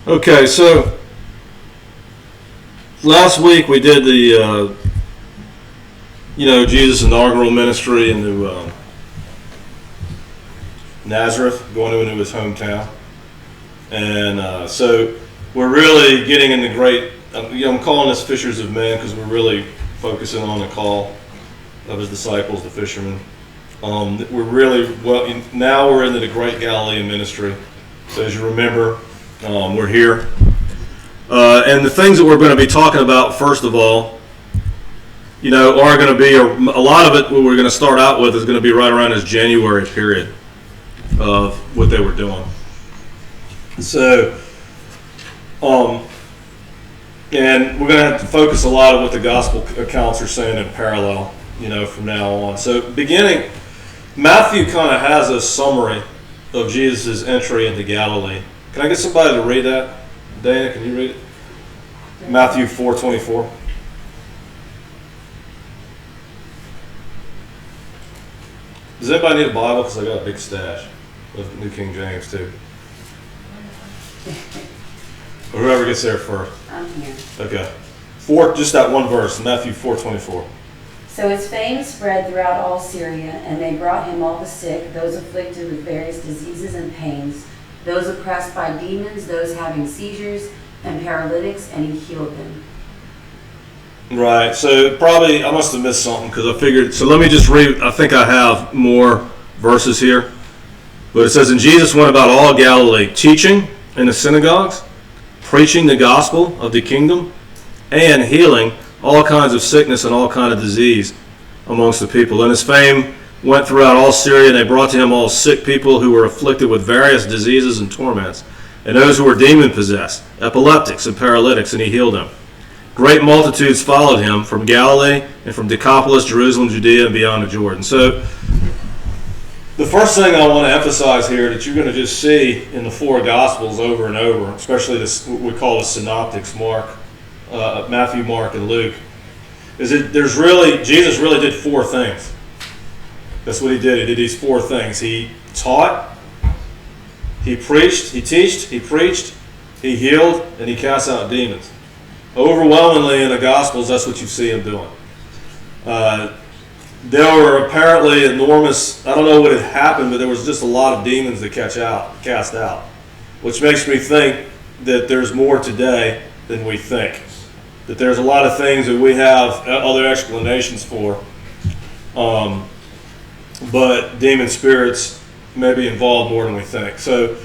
Okay, so last week we did the, Jesus' inaugural ministry into Nazareth, going into his hometown. And so we're really getting into great, I'm calling this fishers of men because we're really focusing on the call of his disciples, the fishermen. We're really, now we're into the great Galilean ministry. So as you remember, we're here. And the things that we're going to be talking about, first of all, are going to be, a lot of it, what we're going to start out with is going to be right around this January period of what they were doing. So, and we're going to have to focus a lot on what the gospel accounts are saying in parallel, from now on. So beginning, Matthew kind of has a summary of Jesus' entry into Galilee. Can I get somebody to read that? Dana, can you read it? Matthew 4:24. Does anybody need a Bible? Because I got a big stash of New King James too. Or whoever gets there first. I'm here. Okay. Just that one verse, Matthew 4:24. So his fame spread throughout all Syria, and they brought him all the sick, those afflicted with various diseases and pains, those oppressed by demons, those having seizures, and paralytics, and he healed them. Right, so probably I must have missed something because I figured, so let me just read, I think I have more verses here. But it says, and Jesus went about all Galilee, teaching in the synagogues, preaching the gospel of the kingdom, and healing all kinds of sickness and all kind of disease amongst the people. And his fame went throughout all Syria, and they brought to him all sick people who were afflicted with various diseases and torments, and those who were demon-possessed, epileptics and paralytics, and he healed them. Great multitudes followed him from Galilee and from Decapolis, Jerusalem, Judea, and beyond the Jordan. So the first thing I want to emphasize here that you're going to just see in the four Gospels over and over, especially this what we call the synoptics, Matthew, Mark, and Luke, is that Jesus really did four things. That's what he did. He did these four things. He taught, he preached, he preached, he healed, and he cast out demons. Overwhelmingly in the Gospels, that's what you see him doing. There were apparently enormous, I don't know what had happened, but there was just a lot of demons to cast out, which makes me think that there's more today than we think. That there's a lot of things that we have other explanations for, but demon spirits may be involved more than we think. So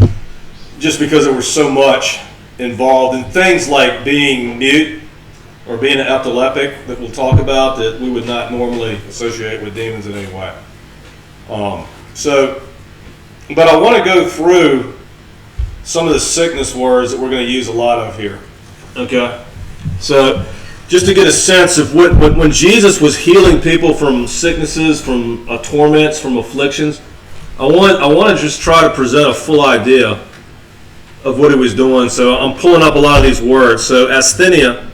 just because there was so much involved in things like being mute or being an epileptic that we'll talk about that we would not normally associate with demons in any way. But I want to go through some of the sickness words that we're going to use a lot of here. Okay? So just to get a sense of when Jesus was healing people from sicknesses, from torments, from afflictions, I want to just try to present a full idea of what he was doing. So I'm pulling up a lot of these words. So asthenia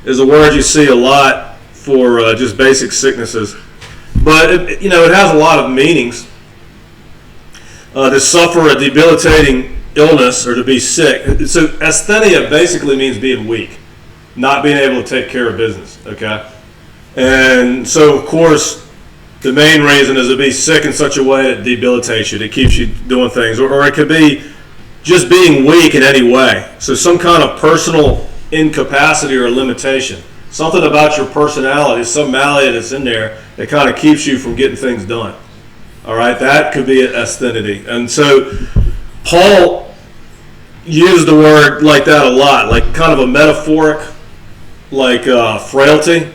is a word you see a lot for just basic sicknesses. But it has a lot of meanings. To suffer a debilitating illness or to be sick. So asthenia basically means being weak, not being able to take care of business. Okay? And so, of course, the main reason is to be sick in such a way that debilitates you, that keeps you doing things. Or it could be just being weak in any way. So some kind of personal incapacity or limitation. Something about your personality, some malady that's in there that kind of keeps you from getting things done. All right, that could be asthenia. And so Paul used the word like that a lot, like kind of a metaphoric, like frailty,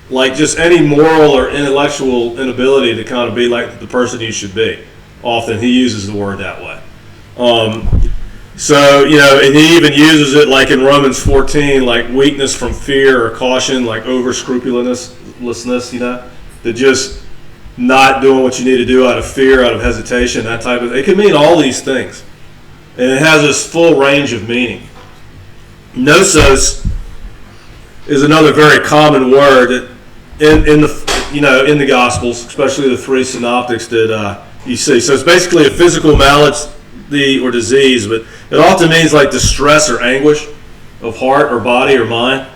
like just any moral or intellectual inability to kind of be like the person you should be. Often he uses the word that way. So, and he even uses it like in Romans 14, like weakness from fear or caution, like over scrupulousness, that just not doing what you need to do out of fear, out of hesitation, that type of thing. It can mean all these things. And it has this full range of meaning. Nosos is another very common word that in the Gospels, especially the three synoptics that you see. So it's basically a physical malady or disease, but it often means like distress or anguish of heart or body or mind.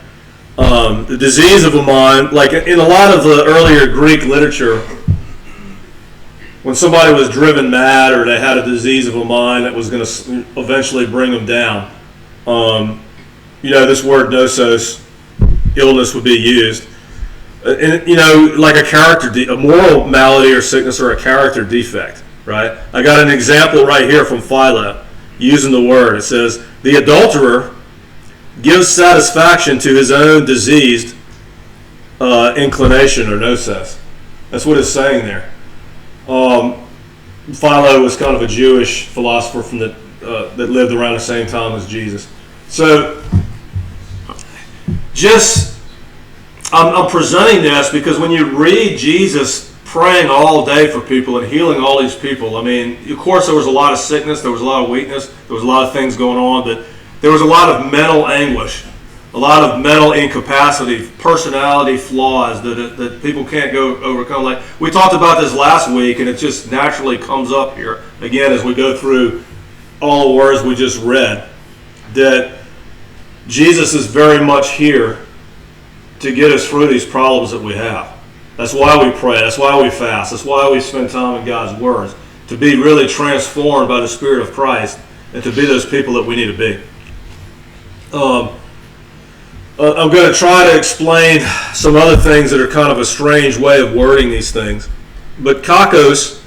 The disease of a mind, like in a lot of the earlier Greek literature, when somebody was driven mad or they had a disease of a mind that was going to eventually bring them down, this word nosos, illness, would be used. Like a moral malady or sickness or a character defect, right? I got an example right here from Philo using the word. It says, the adulterer gives satisfaction to his own diseased inclination or nosos. That's what it's saying there. Philo was kind of a Jewish philosopher from that lived around the same time as Jesus. So, I'm presenting this because when you read Jesus praying all day for people and healing all these people, I mean, of course there was a lot of sickness, there was a lot of weakness, there was a lot of things going on, but there was a lot of mental anguish, a lot of mental incapacity, personality flaws that people can't go overcome. Like we talked about this last week, and it just naturally comes up here again as we go through all the words we just read, that Jesus is very much here to get us through these problems that we have. That's why we pray. That's why we fast. That's why we spend time in God's words, to be really transformed by the Spirit of Christ and to be those people that we need to be. I'm going to try to explain some other things that are kind of a strange way of wording these things. But kakos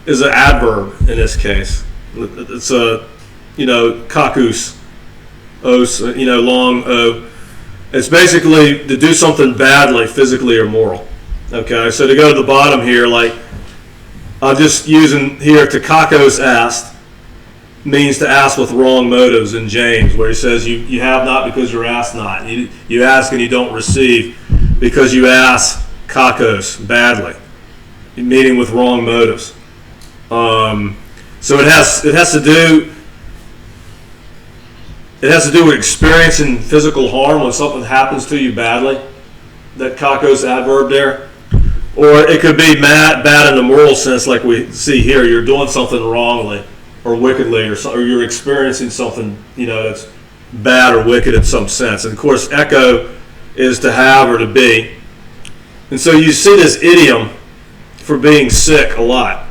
is an adverb in this case. It's kakus, os, long o. It's basically to do something badly, physically or moral. Okay, so to go to the bottom here, like I'm just using here to kakos asked means to ask with wrong motives in James, where he says you have not because you ask not. You ask and you don't receive because you ask kakos, badly, meaning with wrong motives. So it has to do with experiencing physical harm when something happens to you badly. That kakos adverb there. Or it could be bad in the moral sense, like we see here. You're doing something wrongly or wickedly, or you're experiencing something that's bad or wicked in some sense. And of course, echo is to have or to be. And so you see this idiom for being sick a lot.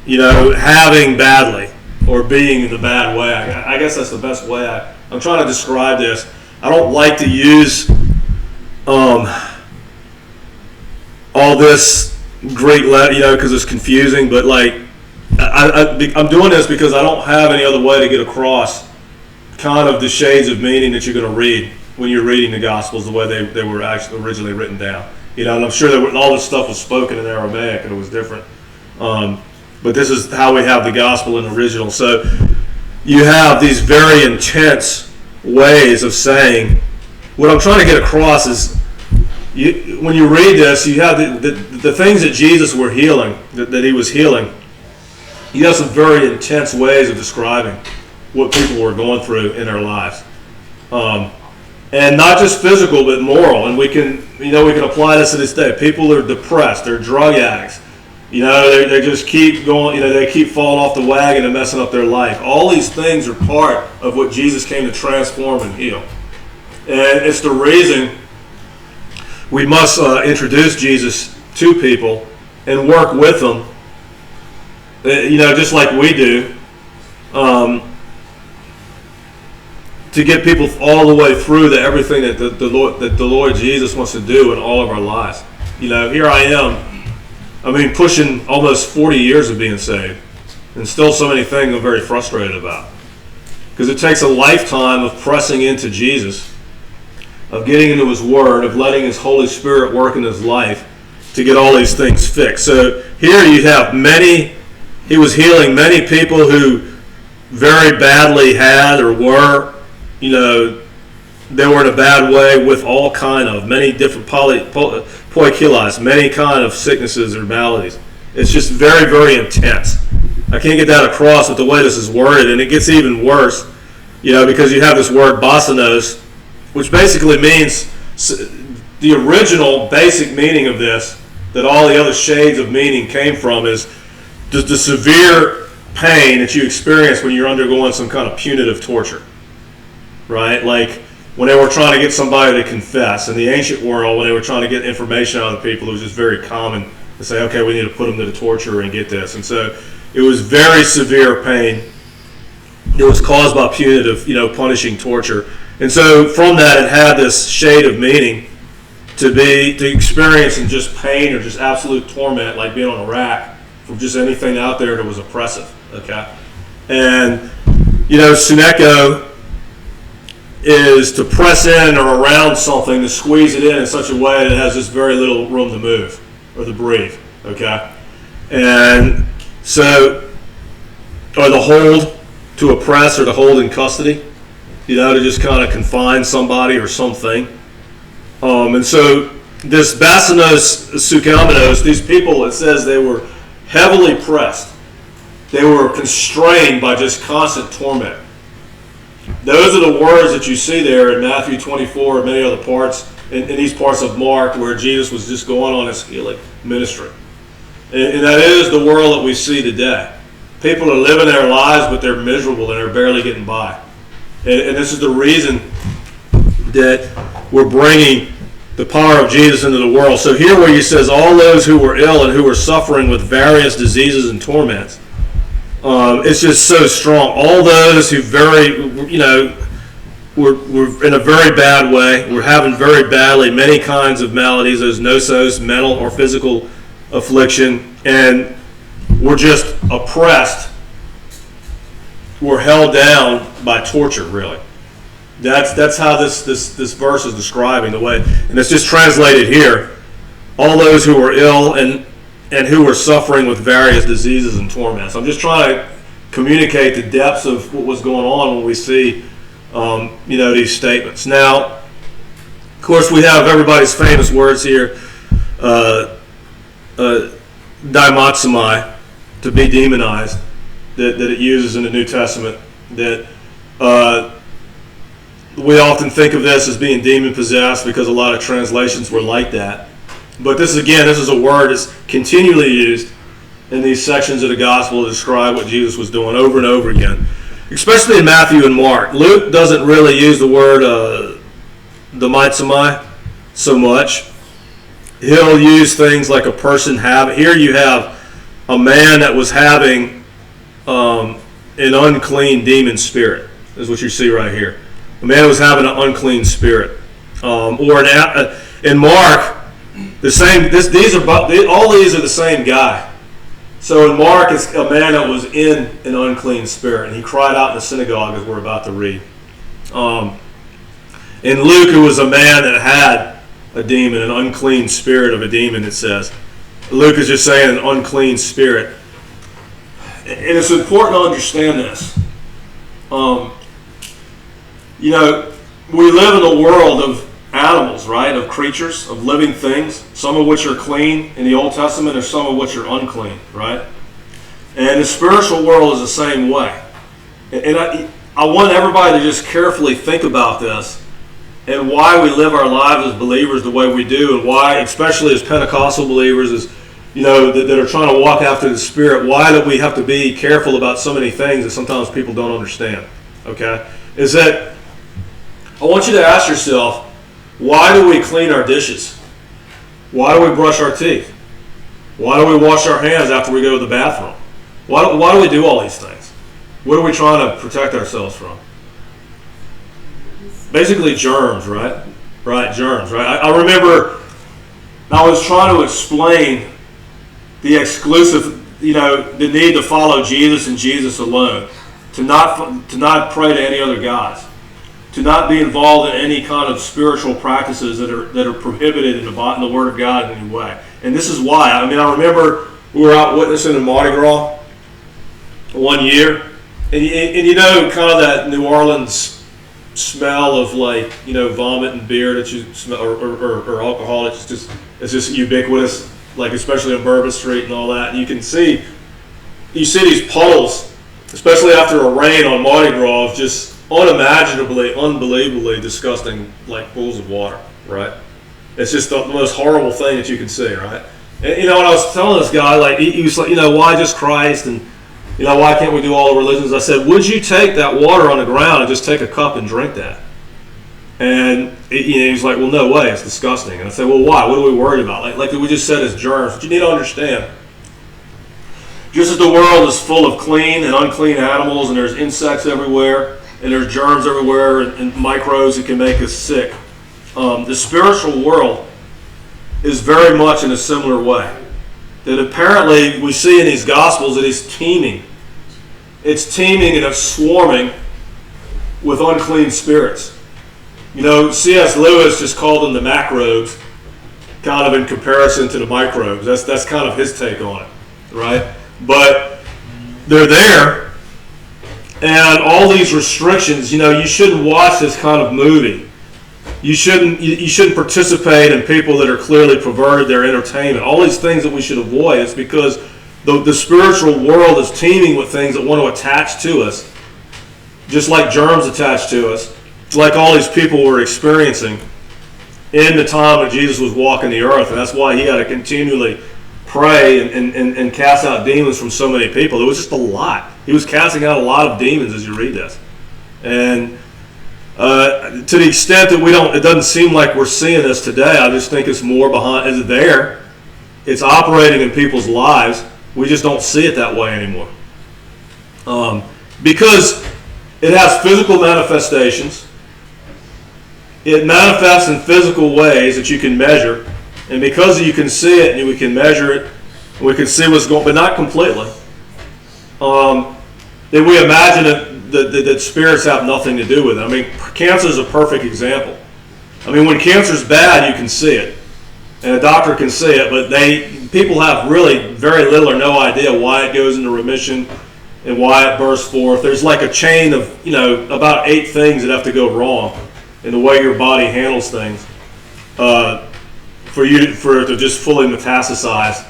Having badly or being in the bad way. I guess that's the best way I'm trying to describe this. I don't like to use all this Greek letter, because it's confusing. But like, I'm doing this because I don't have any other way to get across kind of the shades of meaning that you're going to read when you're reading the Gospels the way they were actually originally written down. And I'm sure that all this stuff was spoken in Aramaic and it was different. But this is how we have the Gospel in the original. So you have these very intense ways of saying. What I'm trying to get across is, when you read this, you have the things that Jesus were healing, that he was healing. You have some very intense ways of describing what people were going through in their lives, and not just physical but moral. And we can apply this to this day. People are depressed, they're drug addicts. They just keep going. They keep falling off the wagon and messing up their life. All these things are part of what Jesus came to transform and heal, and it's the reason we must introduce Jesus to people and work with them, just like we do, to get people all the way through to everything that the Lord Jesus wants to do in all of our lives. Here I am, pushing almost 40 years of being saved, and still so many things I'm very frustrated about. Because it takes a lifetime of pressing into Jesus, of getting into His Word, of letting His Holy Spirit work in His life to get all these things fixed. So here you have He was healing many people who very badly had or were, they were in a bad way with all kind of, many different poikilos, many kind of sicknesses or maladies. It's just very, very intense. I can't get that across with the way this is worded, and it gets even worse, because you have this word basanos, which basically means, the original basic meaning of this, that all the other shades of meaning came from, is the severe pain that you experience when you're undergoing some kind of punitive torture, right? Like when they were trying to get somebody to confess. In the ancient world, when they were trying to get information out of the people, it was just very common to say, okay, we need to put them to the torture and get this. And so it was very severe pain. It was caused by punitive, punishing torture. And so from that, it had this shade of meaning to experience in just pain or just absolute torment, like being on a rack from just anything out there that was oppressive. Okay, and suneko is to press in or around something, to squeeze it in such a way that it has just very little room to move or to breathe. Okay, and so, or the hold, to oppress or to hold in custody, to just kind of confine somebody or something. And so this basinos sukamenos, these people, it says they were heavily pressed. They were constrained by just constant torment. Those are the words that you see there in Matthew 24 and many other parts, in these parts of Mark, where Jesus was just going on his healing ministry. And that is the world that we see today. People are living their lives, but they're miserable and they're barely getting by. And this is the reason that we're bringing the power of Jesus into the world. So here where he says all those who were ill and who were suffering with various diseases and torments, it's just so strong. All those who were in a very bad way, were having very badly many kinds of maladies, those nosos, mental or physical affliction, and were just oppressed, were held down by torture, really. That's how this verse is describing the way, and it's just translated here. All those who were ill and who were suffering with various diseases and torments. I'm just trying to communicate the depths of what was going on when we see, these statements. Now, of course, we have everybody's famous words here, daimotsumai, to be demonized, that it uses in the New Testament, that we often think of this as being demon-possessed because a lot of translations were like that. But this is a word that's continually used in these sections of the gospel to describe what Jesus was doing over and over again, especially in Matthew and Mark. Luke doesn't really use the word daimotsumai so much. He'll use things like a person having. Here you have a man that was having an unclean demon spirit, is what you see right here. A man who was having an unclean spirit. In Mark, the same. All these are the same guy. So in Mark, it's a man that was in an unclean spirit, and he cried out in the synagogue, as we're about to read. In Luke, it was a man that had a demon, an unclean spirit of a demon, it says. Luke is just saying an unclean spirit. And it's important to understand this. We live in a world of animals, right? Of creatures, of living things, some of which are clean in the Old Testament and some of which are unclean, right? And the spiritual world is the same way. And I want everybody to just carefully think about this and why we live our lives as believers the way we do, and why, especially as Pentecostal believers, that are trying to walk after the Spirit, why do we have to be careful about so many things that sometimes people don't understand, okay? Is that I want you to ask yourself, why do we clean our dishes? Why do we brush our teeth? Why do we wash our hands after we go to the bathroom? Why do we do all these things? What are we trying to protect ourselves from? Basically germs, right? Right, germs, right? I remember I was trying to explain the exclusive, the need to follow Jesus and Jesus alone, to not pray to any other gods, to not be involved in any kind of spiritual practices that are prohibited in the Word of God in any way. And this is why. I remember we were out witnessing in Mardi Gras one year, and kind of that New Orleans smell of vomit and beer that you smell, or alcohol. It's just ubiquitous, especially on Bourbon Street and all that. And you see these puddles, especially after a rain on Mardi Gras, of just unimaginably, unbelievably disgusting, pools of water, right? It's just the most horrible thing that you can see, right? And when I was telling this guy, he was like, why just Christ? And why can't we do all the religions? I said, would you take that water on the ground and just take a cup and drink that? And he's like, well, no way, it's disgusting. And I said, well, why? What are we worried about? Like we just said, it's germs. But you need to understand, just as the world is full of clean and unclean animals, and there's insects everywhere, and there's germs everywhere, and microbes that can make us sick, the spiritual world is very much in a similar way. That apparently we see in these Gospels that it's teeming. It's teeming and it's swarming with unclean spirits. C.S. Lewis just called them the macrobes, kind of in comparison to the microbes. That's kind of his take on it, right? But they're there, and all these restrictions. You shouldn't watch this kind of movie. You shouldn't participate in people that are clearly perverted their entertainment. All these things that we should avoid is because the spiritual world is teeming with things that want to attach to us, just like germs attach to us. It's like all these people were experiencing in the time when Jesus was walking the earth, and that's why he had to continually pray and cast out demons from so many people. It was just a lot. He was casting out a lot of demons as you read this. And to the extent that it doesn't seem like we're seeing this today, I just think it's more behind, it's there, it's operating in people's lives, we just don't see it that way anymore. Because it has physical manifestations, it manifests in physical ways that you can measure, and because you can see it and we can measure it, we can see what's going, but not completely, then we imagine that spirits have nothing to do with it. I mean, cancer is a perfect example. I mean, when cancer's bad, you can see it, and a doctor can see it, but people have really very little or no idea why it goes into remission and why it bursts forth. There's like a chain of about 8 things that have to go wrong in the way your body handles things for it to just fully metastasize.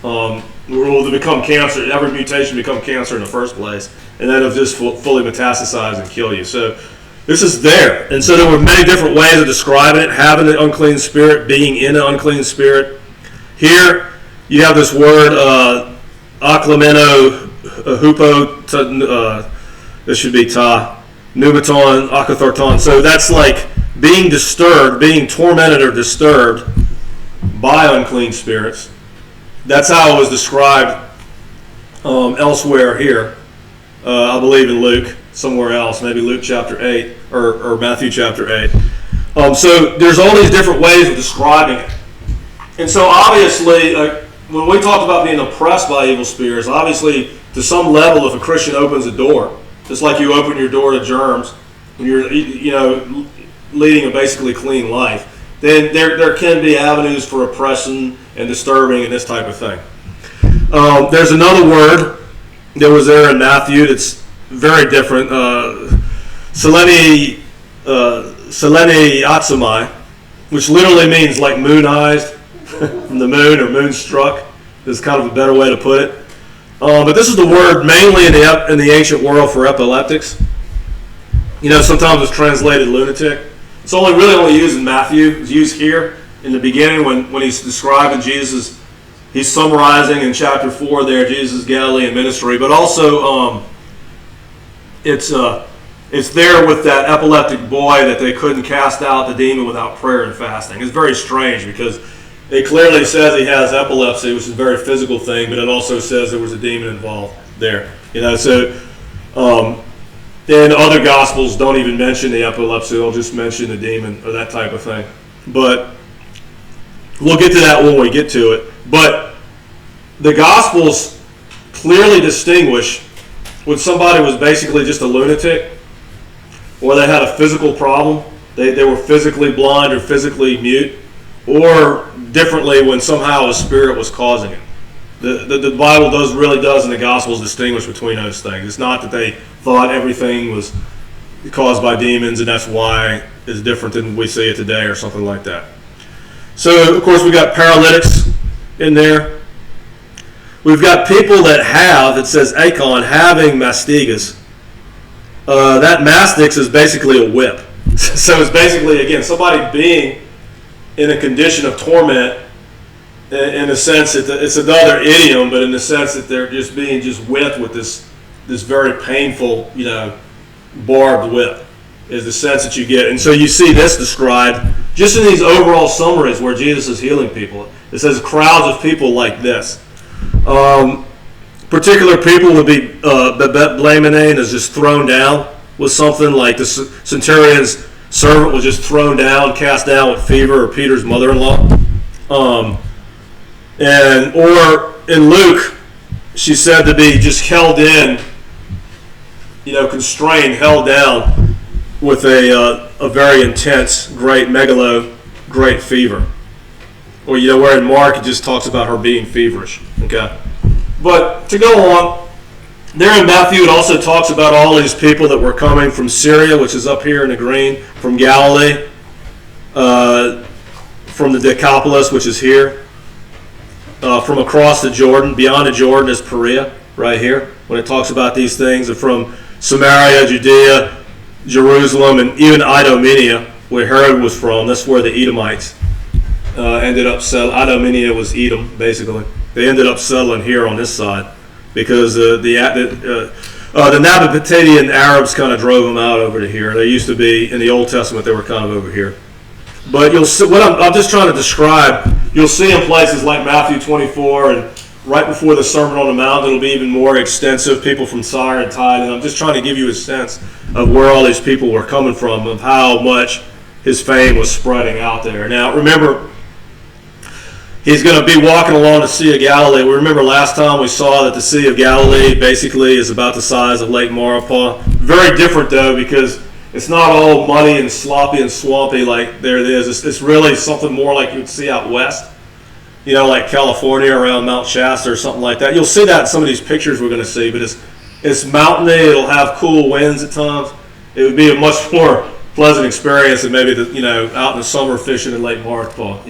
To become cancer, every mutation become cancer in the first place, and then it'll just fully metastasize and kill you. So this is there. And so there were many different ways of describing it, having an unclean spirit, being in an unclean spirit. Here you have this word, aklameno hupo, this should be ta, pneumaton, akatharton. So that's like being disturbed, being tormented or disturbed by unclean spirits. That's how it was described elsewhere here. I believe in Luke, somewhere else, maybe Luke chapter 8 or Matthew chapter 8. So there's all these different ways of describing it. And so obviously, when we talk about being oppressed by evil spirits, obviously to some level, if a Christian opens a door, just like you open your door to germs, when you're leading a basically clean life, then there can be avenues for oppression and disturbing and this type of thing. There's another word that was there in Matthew that's very different. Seleni atsumai, which literally means like moon-eyed from the moon or moonstruck, is kind of a better way to put it. But this is the word mainly in the ancient world for epileptics. Sometimes it's translated lunatic. It's only used in Matthew. It's used here in the beginning when he's describing Jesus. He's summarizing in chapter 4 there Jesus' Galilean ministry, but also it's there with that epileptic boy that they couldn't cast out the demon without prayer and fasting. It's very strange because it clearly says he has epilepsy, which is a very physical thing, but it also says there was a demon involved there. Then other Gospels don't even mention the epilepsy; they'll just mention the demon or that type of thing. But we'll get to that when we get to it. But the Gospels clearly distinguish when somebody was basically just a lunatic, or they had a physical problem, they were physically blind or physically mute, or differently when somehow a spirit was causing it. The Bible really does in the Gospels distinguish between those things. It's not that they thought everything was caused by demons and that's why it's different than we see it today or something like that. So, of course, we've got paralytics in there. We've got people that have, it says akon, having mastigas. That mastix is basically a whip. So it's basically, again, somebody being in a condition of torment in a sense that it's another idiom, but in the sense that they're just being whipped with this this very painful, barbed whip is the sense that you get. And so you see this described just in these overall summaries where Jesus is healing people. It says crowds of people like this. Particular people would be Blamanain is just thrown down with something, like the centurion's servant was just thrown down, cast down with fever, or Peter's mother-in-law. Or in Luke, she's said to be just held in, constrained, held down with a very intense, great fever. Or where in Mark it just talks about her being feverish. Okay, but to go on, there in Matthew it also talks about all these people that were coming from Syria, which is up here in the green, from Galilee, from the Decapolis, which is here, from across the Jordan. Beyond the Jordan is Perea, right here, when it talks about these things, and from Samaria, Judea, Jerusalem, and even Idumea, where Herod was from. That's where the Edomites ended up settling. Idumea was Edom, basically. They ended up settling here on this side because the Nabataean Arabs kind of drove them out over to here. They used to be, in the Old Testament, they were kind of over here. But you'll see, what I'm just trying to describe, you'll see in places like Matthew 24 and right before the Sermon on the Mount, it'll be even more extensive, people from Tyre and Sidon. And I'm just trying to give you a sense of where all these people were coming from, of how much his fame was spreading out there. Now, remember, he's going to be walking along the Sea of Galilee. We remember last time we saw that the Sea of Galilee basically is about the size of Lake Maurepas. Very different, though, because it's not all muddy and sloppy and swampy like there it is. It's really something more like you would see out west, like California around Mount Shasta or something like that. You'll see that in some of these pictures we're going to see, but it's mountainy. It'll have cool winds at times. It would be a much more pleasant experience than maybe out in the summer fishing in Lake Maurepas.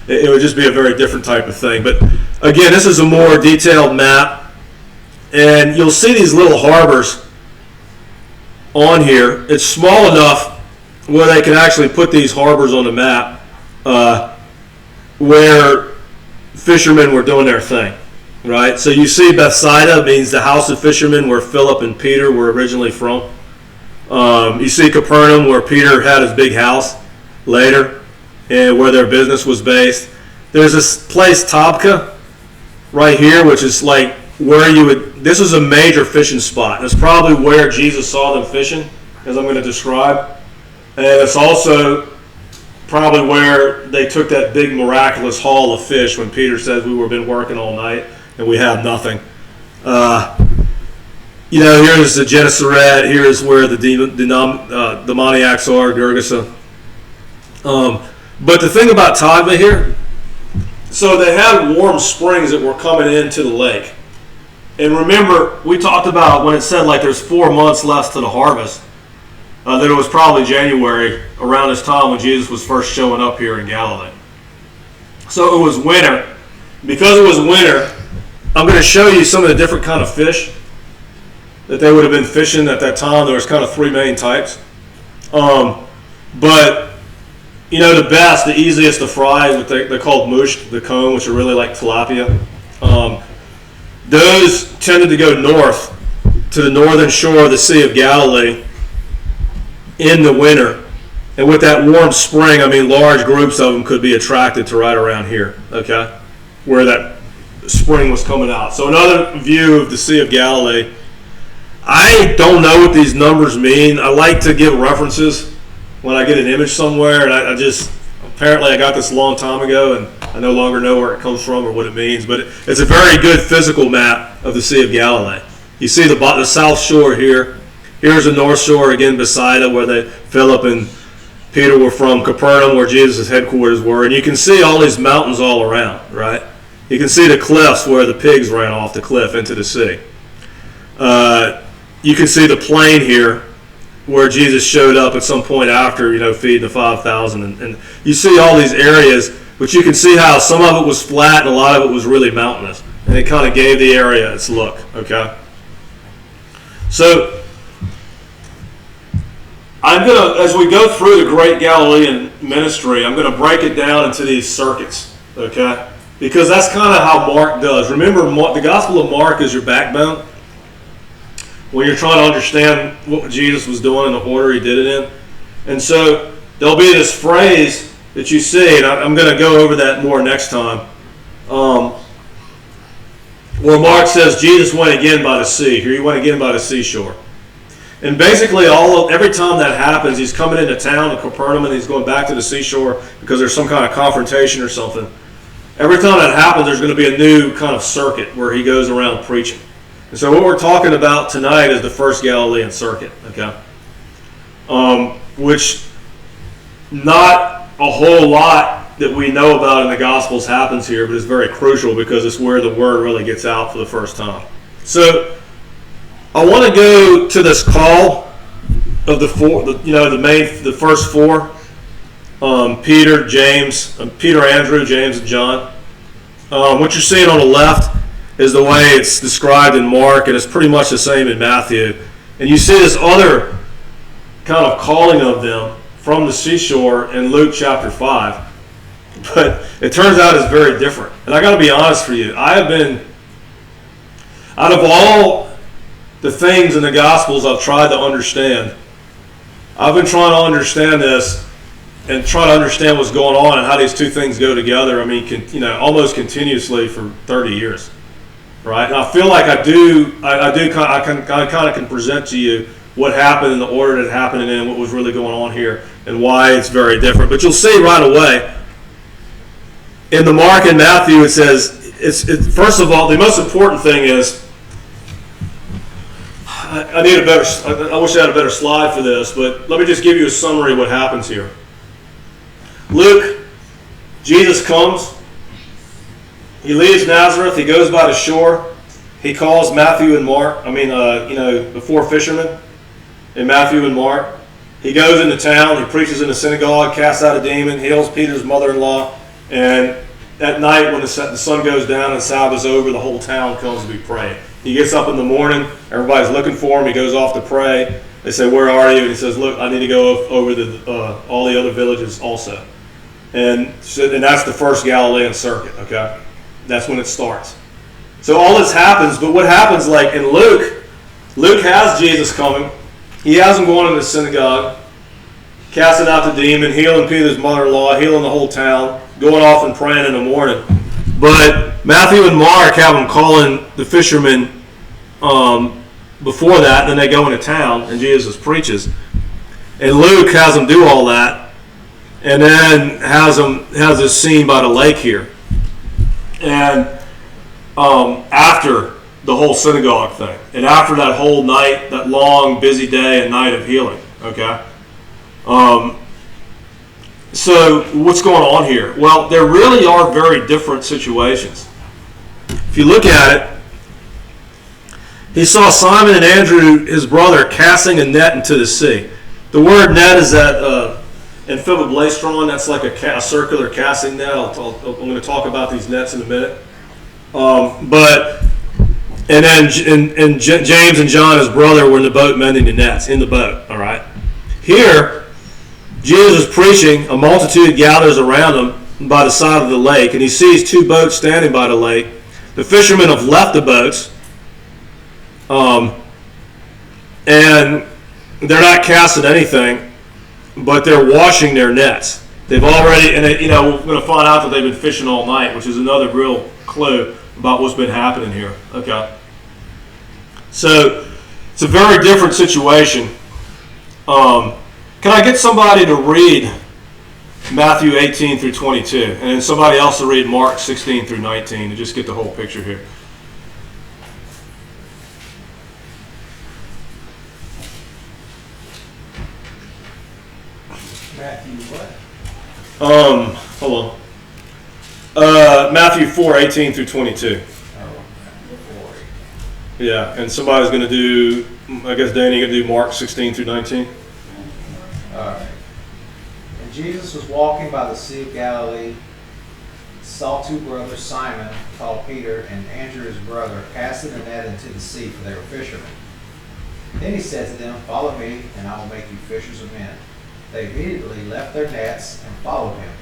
It would just be a very different type of thing. But again, this is a more detailed map, and you'll see these little harbors on here. It's small enough where they can actually put these harbors on the map where fishermen were doing their thing, right? So you see Bethsaida means the house of fishermen, where Philip and Peter were originally from. You see Capernaum, where Peter had his big house later, and where their business was based. There's this place, Tabka, right here, which is like where this is a major fishing spot. It's probably where Jesus saw them fishing, as I'm going to describe. And it's also probably where they took that big miraculous haul of fish when Peter says we've been working all night and we have nothing. Here's the Gennesaret. Here's where the demoniacs are, Gergesa. But the thing about Tabgha here, so they had warm springs that were coming into the lake. And remember, we talked about when it said like there's 4 months left to the harvest, that it was probably January around this time when Jesus was first showing up here in Galilee. So it was winter. Because it was winter, I'm going to show you some of the different kind of fish that they would have been fishing at that time. There was kind of 3 main types. But the best, the easiest to fry is what they're called mush, the cone, which are really like tilapia. Those tended to go north to the northern shore of the Sea of Galilee in the winter. And with that warm spring, large groups of them could be attracted to right around here, okay, where that spring was coming out. So another view of the Sea of Galilee. I don't know what these numbers mean. I like to give references when I get an image somewhere, and apparently I got this a long time ago, and I no longer know where it comes from or what it means, but it's a very good physical map of the Sea of Galilee. You see the south shore here. Here's the north shore, again, Bethsaida, where Philip and Peter were from, Capernaum, where Jesus' headquarters were, and you can see all these mountains all around, right? You can see the cliffs where the pigs ran off the cliff into the sea. You can see the plain here, where Jesus showed up at some point after, feeding the 5,000. And you see all these areas, but you can see how some of it was flat and a lot of it was really mountainous. And it kind of gave the area its look, okay? So, as we go through the great Galilean ministry, I'm going to break it down into these circuits, okay? Because that's kind of how Mark does. Remember, the Gospel of Mark is your backbone. when you're trying to understand what Jesus was doing and the order he did it in. And so there'll be this phrase that you see, and I'm going to go over that more next time, where Mark says Jesus went again by the sea. Here he went again by the seashore. And basically, every time that happens, he's coming into town in Capernaum and he's going back to the seashore because there's some kind of confrontation or something. Every time that happens, there's going to be a new kind of circuit where he goes around preaching. And so what we're talking about tonight is the first Galilean Circuit, okay? Which not a whole lot that we know about in the Gospels happens here, but it's very crucial because it's where the word really gets out for the first time. So I want to go to this call of the first four: Peter, Andrew, James, and John. What you're seeing on the left is the way it's described in Mark, and it's pretty much the same in Matthew. And you see this other kind of calling of them from the seashore in Luke chapter 5. But it turns out it's very different. And I got to be honest for you, I have been, out of all the things in the Gospels I've tried to understand, I've been trying to understand this and try to understand what's going on and how these two things go together. I mean, almost continuously for 30 years, right? And I feel like I kind of can present to you what happened in the order that it happened and what was really going on here and why it's very different. But you'll see right away in the Mark and Matthew, it says first of all, the most important thing is. I wish I had a better slide for this, but let me just give you a summary of what happens here. Luke, Jesus comes. He leaves Nazareth. He goes by the shore. He calls Matthew and Mark. The four fishermen in Matthew and Mark. He goes into town. He preaches in the synagogue, casts out a demon, heals Peter's mother-in-law, and at night when the sun goes down and Sabbath's over, the whole town comes to be praying. He gets up in the morning. Everybody's looking for him. He goes off to pray. They say, "Where are you?" And he says, "Look, I need to go over to all the other villages also." And that's the first Galilean Circuit, okay? That's when it starts. So all this happens, but what happens, like in Luke has Jesus coming. He has him going into the synagogue, casting out the demon, healing Peter's mother-in-law, healing the whole town, going off and praying in the morning. But Matthew and Mark have him calling the fishermen before that, and then they go into town, and Jesus preaches. And Luke has them do all that, and then has this scene by the lake here. And after the whole synagogue thing, and after that whole night, that long, busy day and night of healing, okay? So what's going on here? Well, there really are very different situations. If you look at it, he saw Simon and Andrew, his brother, casting a net into the sea. The word net is that amphiboblastron. That's like a circular casting net. I'm going to talk about these nets in a minute. And then James and John, his brother, were in the boat mending the nets, in the boat, all right? Here, Jesus is preaching. A multitude gathers around him by the side of the lake, and he sees two boats standing by the lake. The fishermen have left the boats, and they're not casting anything, but they're washing their nets. They've already, and we're going to find out that they've been fishing all night, which is another real clue about what's been happening here. Okay, so it's a very different situation. Can I get somebody to read Matthew 18 through 22, and then somebody else to read Mark 16 through 19 to just get the whole picture here? Matthew what? Hold on. Matthew 4, 18 through 22. Yeah, and somebody's going to do, I guess, Danny, you're going to do Mark 16 through 19? All right. And Jesus was walking by the Sea of Galilee, saw two brothers, Simon, called Peter, and Andrew his brother, casting a net into the sea, for they were fishermen. Then he said to them, "Follow me, and I will make you fishers of men." They immediately left their nets and followed him.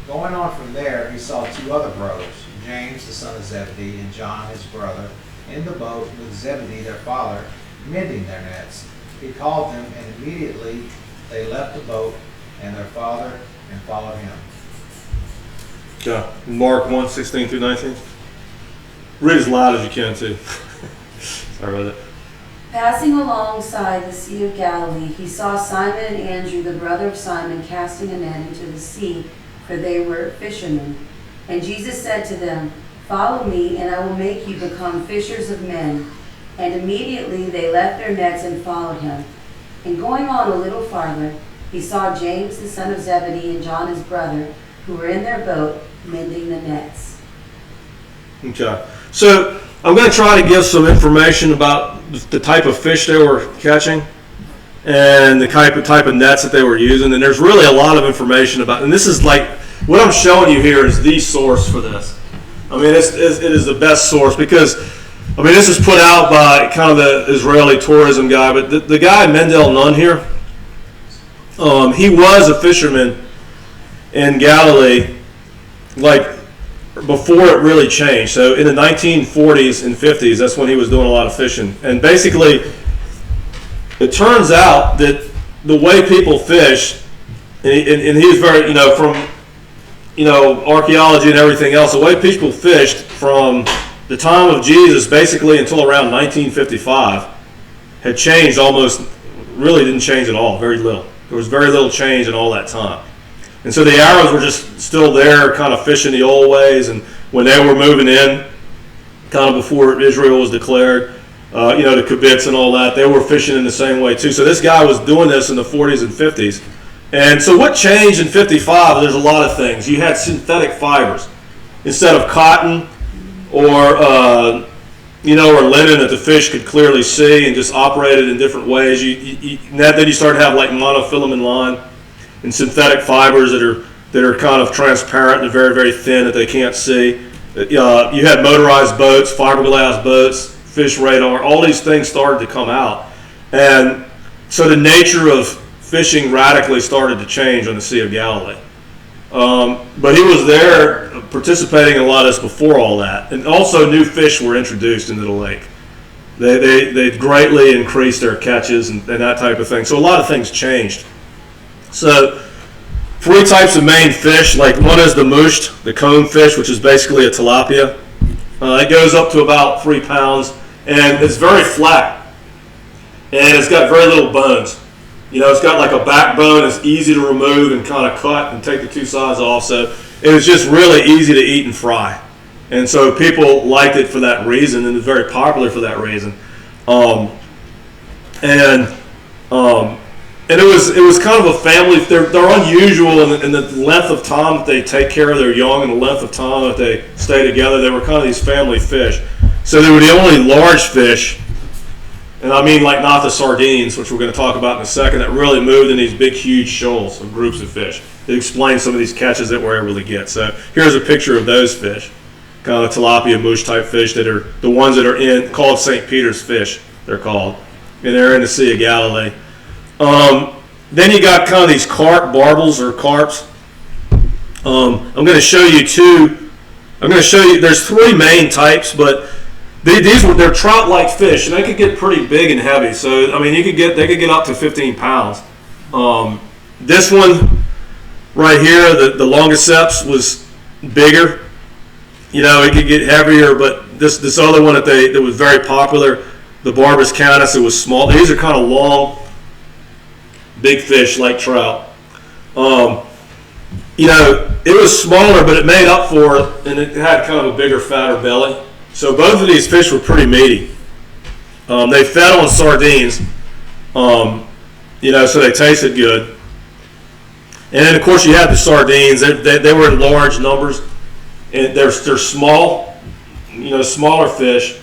Going on from there, he saw two other brothers, James the son of Zebedee and John his brother, in the boat with Zebedee their father, mending their nets. He called them, and immediately they left the boat and their father and followed him. Yeah. Mark 1:16 through 19. Read as loud as you can, too. Sorry about that. Passing alongside the Sea of Galilee, he saw Simon and Andrew, the brother of Simon, casting a net into the sea, for they were fishermen. And Jesus said to them, "Follow me, and I will make you become fishers of men." And immediately they left their nets and followed him. And going on a little farther, he saw James the son of Zebedee and John his brother, who were in their boat mending the nets. Okay. So I'm going to try to give some information about the type of fish they were catching and the type of nets that they were using. And there's really a lot of information about, and this is like, what I'm showing you here is the source for this. I mean, it is the best source because, I mean, this is put out by kind of the Israeli tourism guy, but the guy, Mendel Nun here, he was a fisherman in Galilee, like, before it really changed. So in the 1940s and 50s, that's when he was doing a lot of fishing. And basically, it turns out that the way people fish, and he was very, from, archaeology and everything else, the way people fished from the time of Jesus basically until around 1955 had changed almost, really didn't change at all, very little. There was very little change in all that time. And so the Arabs were just still there, kind of fishing the old ways. And when they were moving in, kind of before Israel was declared, the kibbutz and all that, they were fishing in the same way too. So this guy was doing this in the 40s and 50s. And so what changed in 55? There's a lot of things. You had synthetic fibers instead of cotton or linen that the fish could clearly see and just operated in different ways. Then you start to have like monofilament line and synthetic fibers that are kind of transparent and very, very thin that they can't see. You had motorized boats, fiberglass boats, fish radar. All these things started to come out, and so the nature of fishing radically started to change on the Sea of Galilee. But he was there participating in a lot of this before all that, and also new fish were introduced into the lake. They greatly increased their catches and that type of thing. So a lot of things changed. So 3 types of main fish, like one is the musht, the cone fish, which is basically a tilapia. It goes up to about 3 pounds, and it's very flat, and it's got very little bones. It's got like a backbone. It's easy to remove and kind of cut and take the 2 sides off. So it was just really easy to eat and fry, and so people liked it for that reason, and it's very popular for that reason. And it was kind of a family. They're unusual in the length of time that they take care of their young and the length of time that they stay together. They were kind of these family fish. So they were the only large fish, and I mean like not the sardines, which we're going to talk about in a second, that really moved in these big, huge shoals of groups of fish. It explains some of these catches that we're able to get. So here's a picture of those fish, kind of tilapia, mush type fish that are the ones that are called St. Peter's fish, they're called, and they're in the Sea of Galilee. Then you got kind of these carp, barbels or carps. I'm going to show you 2. I'm going to show you. There's 3 main types, but they're trout-like fish, and they could get pretty big and heavy. So I mean, they could get up to 15 pounds. This one right here, the longiceps, was bigger. It could get heavier, but this other one that was very popular, the Barbus canis, it was small. These are kind of long, big fish like trout. It was smaller, but it made up for it, and it had kind of a bigger, fatter belly. So both of these fish were pretty meaty. They fed on sardines, so they tasted good. And then, of course, you had the sardines. They were in large numbers, and they're small, smaller fish,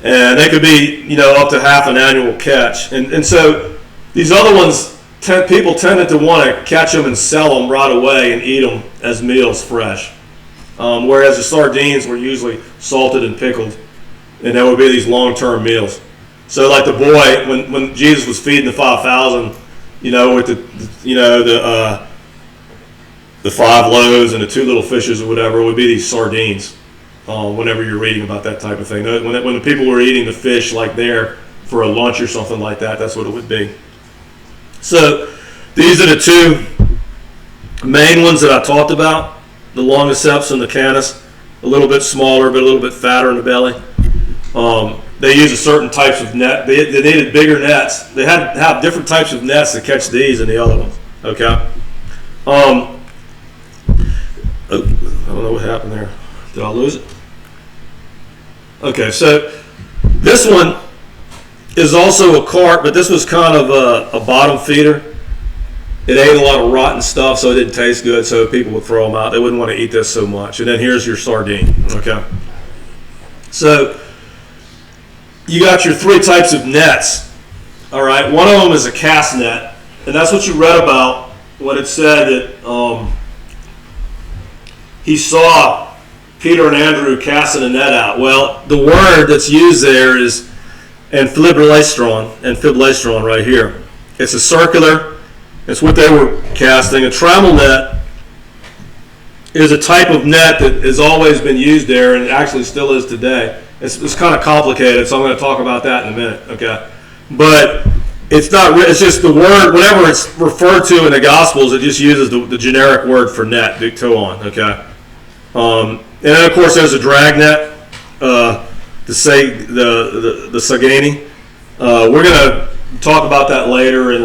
and they could be, up to half an annual catch. And so these other ones, people tended to want to catch them and sell them right away and eat them as meals fresh. Whereas the sardines were usually salted and pickled, and there would be these long-term meals. So like the boy, when Jesus was feeding the 5,000, with the 5 loaves and the 2 little fishes or whatever, it would be these sardines. Whenever you're reading about that type of thing, when the people were eating the fish like there for a lunch or something like that. That's what it would be. So these are the two main ones that I talked about. The Longiceps and the Canis, a little bit smaller but a little bit fatter in the belly. They use a certain types of net. They needed bigger nets. They had to have different types of nets to catch these and the other ones. Okay. I don't know what happened there. Did I lose it? Okay, so this one is also a carp, but this was kind of a bottom feeder. It ate a lot of rotten stuff, so it didn't taste good, so people would throw them out. They wouldn't want to eat this so much. And then here's your sardine. Okay. So you got your three types of nets. All right. One of them is a cast net, and that's what you read about when it said that he saw Peter and Andrew casting a net out. Well, the word that's used there is amphibulastron right here. It's a circular. It's what they were casting. A trammel net is a type of net that has always been used there and actually still is today. It's kind of complicated, so I'm going to talk about that in a minute, okay? But it's not. It's just the word, whenever it's referred to in the Gospels, it just uses the generic word for net, diktoon, okay? And then, of course, there's a drag net, the sagani. We're going to talk about that later in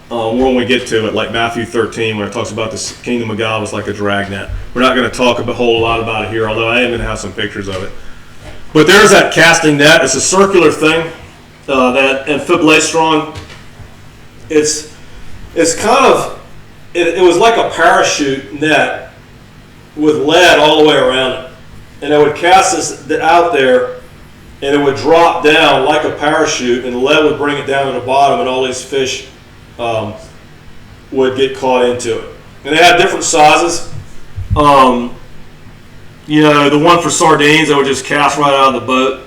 when we get to it, like Matthew 13, where it talks about the kingdom of God was like a drag net. We're not going to talk a whole lot about it here, although I am going to have some pictures of it. But there's that casting net. It's a circular thing. That amphibulastron, it's kind of, it was like a parachute net with lead all the way around it. And it would cast this out there, and it would drop down like a parachute, and the lead would bring it down to the bottom, and all these fish would get caught into it. And they had different sizes. The one for sardines, they would just cast right out of the boat.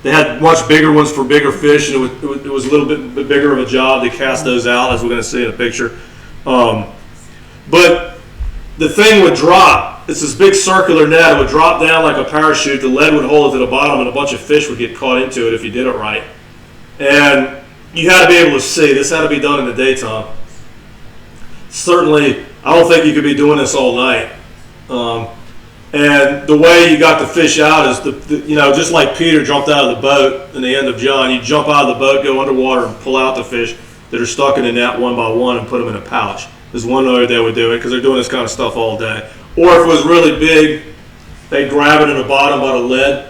They had much bigger ones for bigger fish, and it was a little bit bigger of a job to cast those out, as we're going to see in a picture. But the thing would drop. It's this big circular net. It would drop down like a parachute. The lead would hold it to the bottom, and a bunch of fish would get caught into it if you did it right. And you had to be able to see. This had to be done in the daytime. Certainly, I don't think you could be doing this all night. And the way you got the fish out is, just like Peter jumped out of the boat in the end of John, you jump out of the boat, go underwater, and pull out the fish that are stuck in the net one by one and put them in a pouch. There's one way they would do it, because they're doing this kind of stuff all day. Or if it was really big, they'd grab it in the bottom by the lid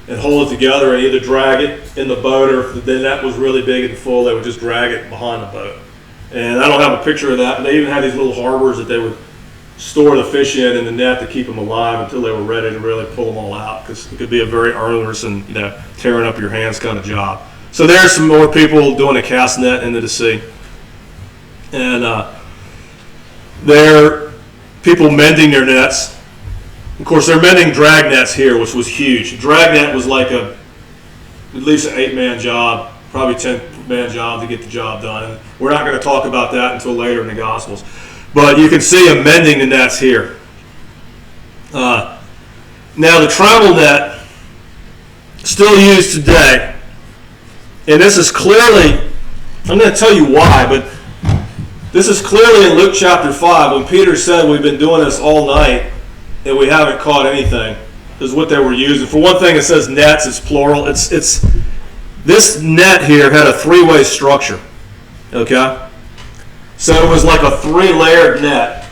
and hold it together and either drag it in the boat, or if the net was really big and full, they would just drag it behind the boat. And I don't have a picture of that, but they even had these little harbors that they would store the fish in the net to keep them alive until they were ready to really pull them all out, because it could be a very onerous and tearing up your hands kind of job. So there's some more people doing a cast net into the sea, and there are people mending their nets. Of course, they're mending drag nets here, which was huge. Drag net was like at least an 8-man job, probably 10-man job to get the job done. And we're not going to talk about that until later in the Gospels. But you can see them mending the nets here. Now the trammel net, still used today, and this is clearly, I'm going to tell you why, but this is clearly in Luke chapter 5 when Peter said we've been doing this all night and we haven't caught anything. This is what they were using. For one thing, it says nets, it's plural. It's this net here had a 3-way structure. Okay? So it was like a 3-layered net.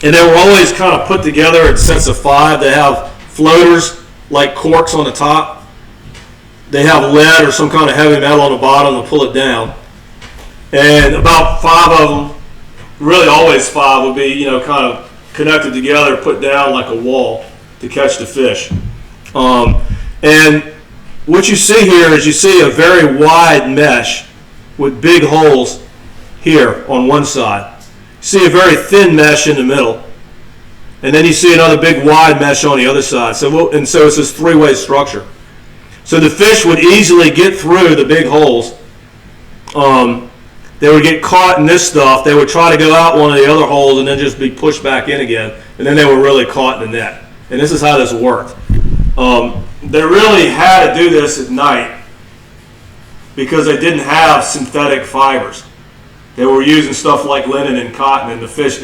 And they were always kind of put together in sets of 5. They have floaters like corks on the top. They have lead or some kind of heavy metal on the bottom to pull it down. And about 5 of them, really always 5, would be kind of connected together, put down like a wall to catch the fish. And what you see here is you see a very wide mesh with big holes here on one side. You see a very thin mesh in the middle. And then you see another big wide mesh on the other side. So it's this 3-way structure. So the fish would easily get through the big holes. They would get caught in this stuff. They would try to go out one of the other holes and then just be pushed back in again. And then they were really caught in the net. And this is how this worked. They really had to do this at night because they didn't have synthetic fibers. They were using stuff like linen and cotton, and the fish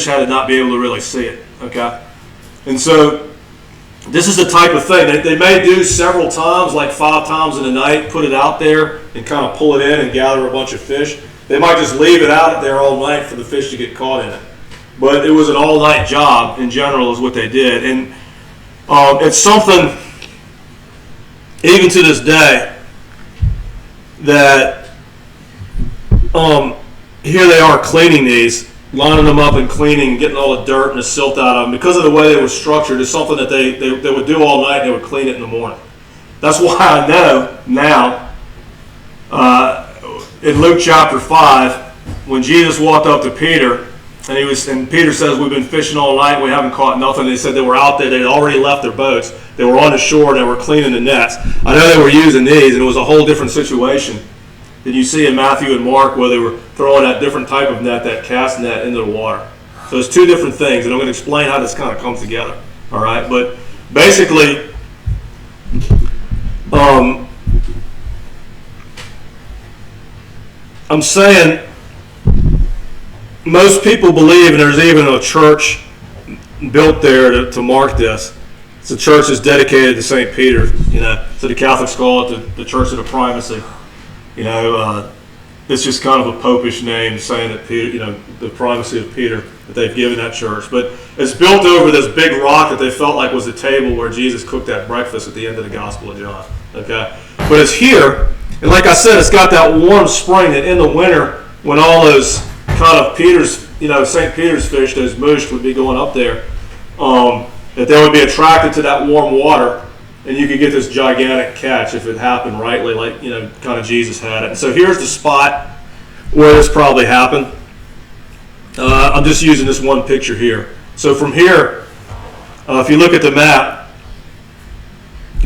had to not be able to really see it. Okay, and so this is the type of thing they may do several times, like 5 times in a night, put it out there and kind of pull it in and gather a bunch of fish. They might just leave it out there all night for the fish to get caught in it. But it was an all-night job in general is what they did. And it's something, even to this day, that here they are cleaning these, lining them up and cleaning, getting all the dirt and the silt out of them. Because of the way they were structured, it's something that they would do all night and they would clean it in the morning. That's why I know now, in Luke chapter 5, when Jesus walked up to Peter, and Peter says, we've been fishing all night, we haven't caught nothing. They said they were out there, they'd already left their boats, they were on the shore, and they were cleaning the nets. I know they were using these, and it was a whole different situation than you see in Matthew and Mark, where they were throwing that different type of net, that cast net, into the water. So it's 2 different things, and I'm going to explain how this kind of comes together. All right, but basically, I'm saying most people believe, and there's even a church built there to mark this. It's a church that's dedicated to St. Peter. So the Catholics call it the Church of the Primacy. It's just kind of a popish name, saying that Peter, the primacy of Peter that they've given that church. But it's built over this big rock that they felt like was the table where Jesus cooked that breakfast at the end of the Gospel of John. Okay, but it's here, and like I said, it's got that warm spring that in the winter, when all those kind of St. Peter's fish, those moosh, would be going up there, that they would be attracted to that warm water. And you could get this gigantic catch if it happened rightly, like, kind of Jesus had it. And so here's the spot where this probably happened. I'm just using this one picture here. So from here, if you look at the map,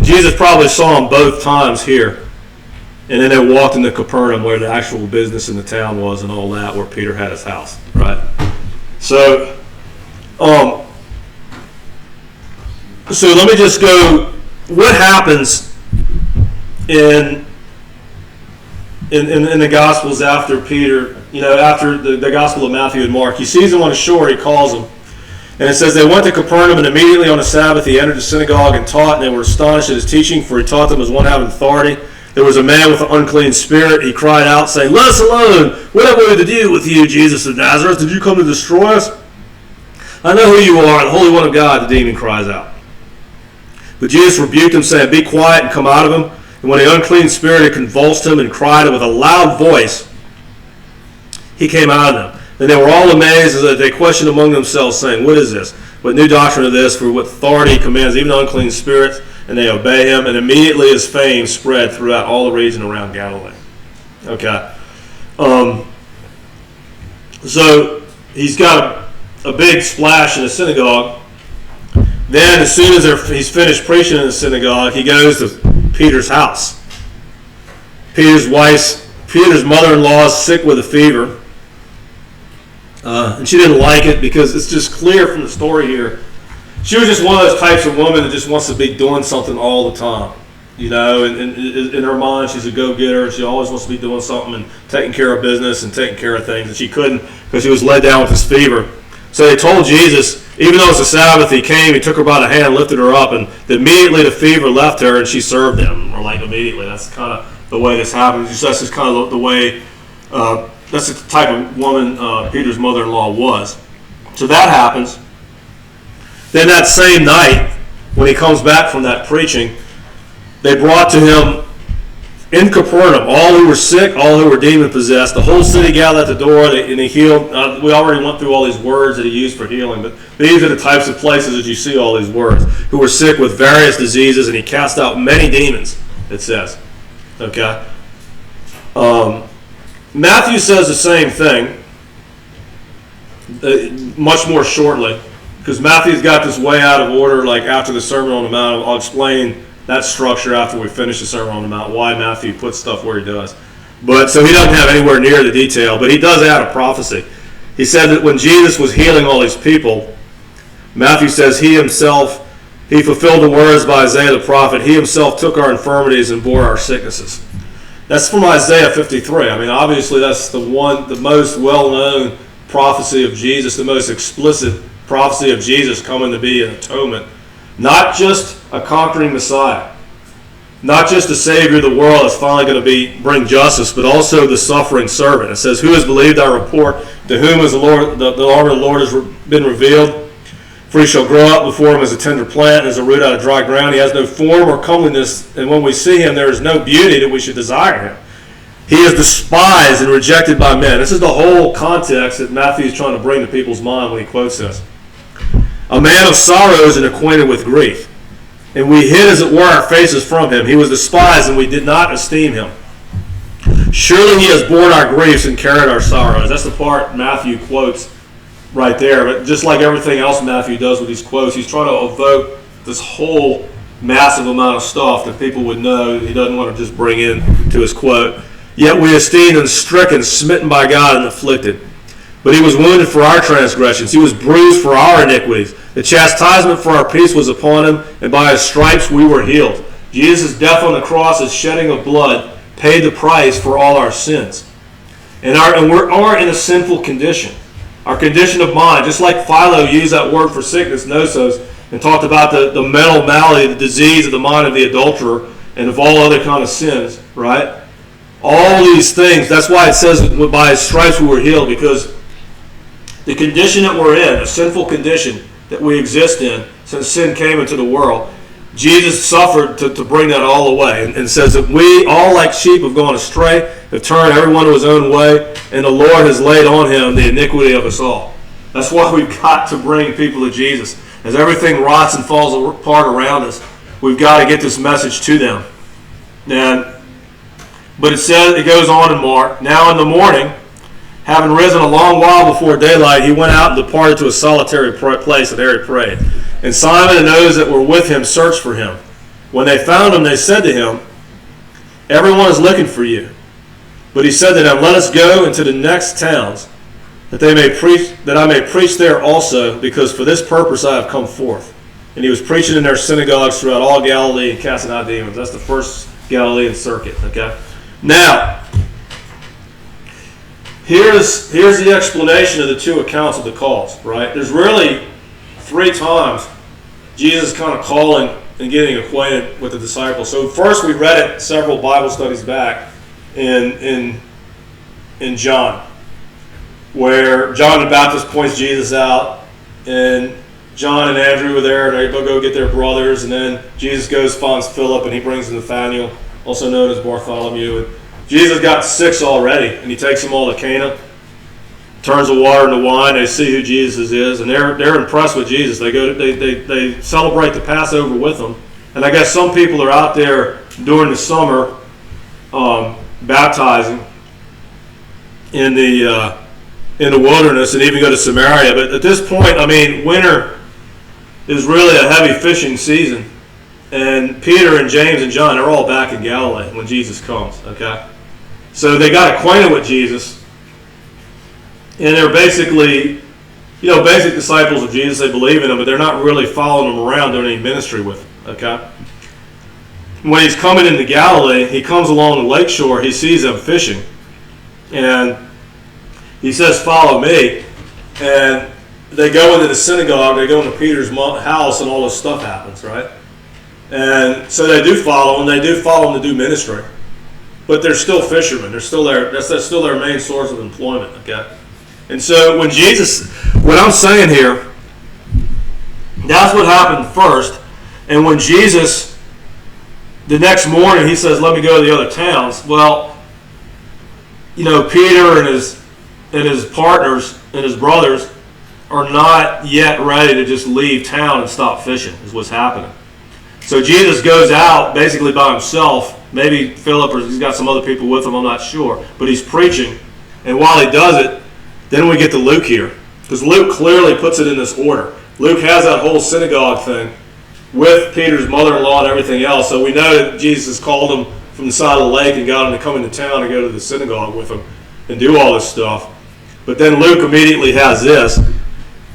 Jesus probably saw them both times here. And then they walked into Capernaum, where the actual business in the town was and all that, where Peter had his house, right? So, so let me just go. What happens in the Gospels after Peter, after the Gospel of Matthew and Mark? He sees them on the shore, he calls them. And it says, they went to Capernaum, and immediately on the Sabbath he entered the synagogue and taught, and they were astonished at his teaching, for he taught them as one having authority. There was a man with an unclean spirit. He cried out, saying, let us alone. What have we to do with you, Jesus of Nazareth? Did you come to destroy us? I know who you are, the Holy One of God, the demon cries out. But Jesus rebuked him, saying, be quiet and come out of him. And when the unclean spirit had convulsed him and cried with a loud voice, he came out of them. Then they were all amazed, as they questioned among themselves, saying, what is this? What new doctrine of this? For with authority he commands even unclean spirits, and they obey him. And immediately his fame spread throughout all the region around Galilee. Okay. So he's got a big splash in the synagogue. Then, as soon as he's finished preaching in the synagogue, he goes to Peter's house. Peter's mother-in-law is sick with a fever. And she didn't like it, because it's just clear from the story here. She was just one of those types of women that just wants to be doing something all the time. And in her mind, she's a go-getter. She always wants to be doing something and taking care of business and taking care of things. And she couldn't, because she was led down with this fever. So they told Jesus, even though it's a Sabbath, he came, he took her by the hand, lifted her up, and immediately the fever left her, and she served him. Or like immediately. That's kind of the way this happens. That's just kind of the way, that's the type of woman Peter's mother-in-law was. So that happens. Then that same night, when he comes back from that preaching, they brought to him in Capernaum all who were sick, all who were demon-possessed. The whole city gathered at the door, and he healed. We already went through all these words that he used for healing, but these are the types of places that you see all these words. Who were sick with various diseases, and he cast out many demons, it says. Okay? Matthew says the same thing, much more shortly, because Matthew's got this way out of order, like after the Sermon on the Mount. I'll explain that structure after we finish the Sermon on the Mount, why Matthew puts stuff where he does. But so he doesn't have anywhere near the detail, but he does add a prophecy. He said that when Jesus was healing all these people, Matthew says he fulfilled the words by Isaiah the prophet. He himself took our infirmities and bore our sicknesses. That's from Isaiah 53. I mean, obviously that's the most well-known prophecy of Jesus, the most explicit prophecy of Jesus coming to be an atonement. Not just a conquering Messiah, not just a Savior of the world that's finally going to bring justice, but also the suffering servant. It says, "Who has believed our report? To whom has the arm of the Lord has been revealed? For he shall grow up before him as a tender plant, and as a root out of dry ground. He has no form or comeliness, and when we see him, there is no beauty that we should desire him. He is despised and rejected by men." This is the whole context that Matthew is trying to bring to people's mind when he quotes this. "A man of sorrows and acquainted with grief. And we hid, as it were, our faces from him. He was despised, and we did not esteem him. Surely he has borne our griefs and carried our sorrows." That's the part Matthew quotes right there. But just like everything else Matthew does with these quotes, he's trying to evoke this whole massive amount of stuff that people would know he doesn't want to just bring in to his quote. "Yet we esteemed him stricken, smitten by God, and afflicted. But he was wounded for our transgressions. He was bruised for our iniquities. The chastisement for our peace was upon him, and by his stripes we were healed." Jesus' death on the cross, his shedding of blood, paid the price for all our sins. And we are in a sinful condition. Our condition of mind, just like Philo used that word for sickness, nosos, and talked about the mental malady, the disease of the mind of the adulterer, and of all other kind of sins, right? All these things, that's why it says by his stripes we were healed, because the condition that we're in, a sinful condition that we exist in since sin came into the world, Jesus suffered to bring that all away, and says that we all like sheep have gone astray, have turned everyone to his own way, and the Lord has laid on him the iniquity of us all. That's why we've got to bring people to Jesus. As everything rots and falls apart around us, we've got to get this message to them. But it goes on in Mark, "Now in the morning, having risen a long while before daylight, he went out and departed to a solitary place, and there he prayed. And Simon and those that were with him searched for him. When they found him, they said to him, 'Everyone is looking for you.' But he said to them, 'Let us go into the next towns, that I may preach there also, because for this purpose I have come forth.' And he was preaching in their synagogues throughout all Galilee and casting out demons." That's the first Galilean Circuit. Okay. Now, here's the explanation of the two accounts of the calls. Right? There's really 3 times Jesus kind of calling and getting acquainted with the disciples. So first, we read it several Bible studies back in John, where John the Baptist points Jesus out, and John and Andrew were there, and they go get their brothers, and then Jesus goes, finds Philip, and he brings Nathanael, also known as Bartholomew. And Jesus got 6 already, and he takes them all to Cana, turns the water into wine. They see who Jesus is, and they're impressed with Jesus. They celebrate the Passover with him, and I guess some people are out there during the summer baptizing in the wilderness, and even go to Samaria. But at this point, I mean, winter is really a heavy fishing season, and Peter and James and John are all back in Galilee when Jesus comes. Okay, so they got acquainted with Jesus. And they're basically, basic disciples of Jesus. They believe in him, but they're not really following him around doing any ministry with him. Okay. When he's coming into Galilee, he comes along the lakeshore. He sees them fishing, and he says, "Follow me." And they go into the synagogue. They go into Peter's house, and all this stuff happens, right? And so they do follow him. They do follow him to do ministry, but they're still fishermen. They're still there. That's still their main source of employment. Okay. And so what I'm saying here, that's what happened first. And when Jesus, the next morning, he says, "Let me go to the other towns." Well, Peter and his partners and his brothers are not yet ready to just leave town and stop fishing, is what's happening. So Jesus goes out basically by himself. Maybe Philip, or he's got some other people with him, I'm not sure. But he's preaching. And while he does it, then we get to Luke here, because Luke clearly puts it in this order. Luke has that whole synagogue thing with Peter's mother-in-law and everything else, so we know that Jesus called him from the side of the lake and got him to come into town and go to the synagogue with him and do all this stuff. But then Luke immediately has this.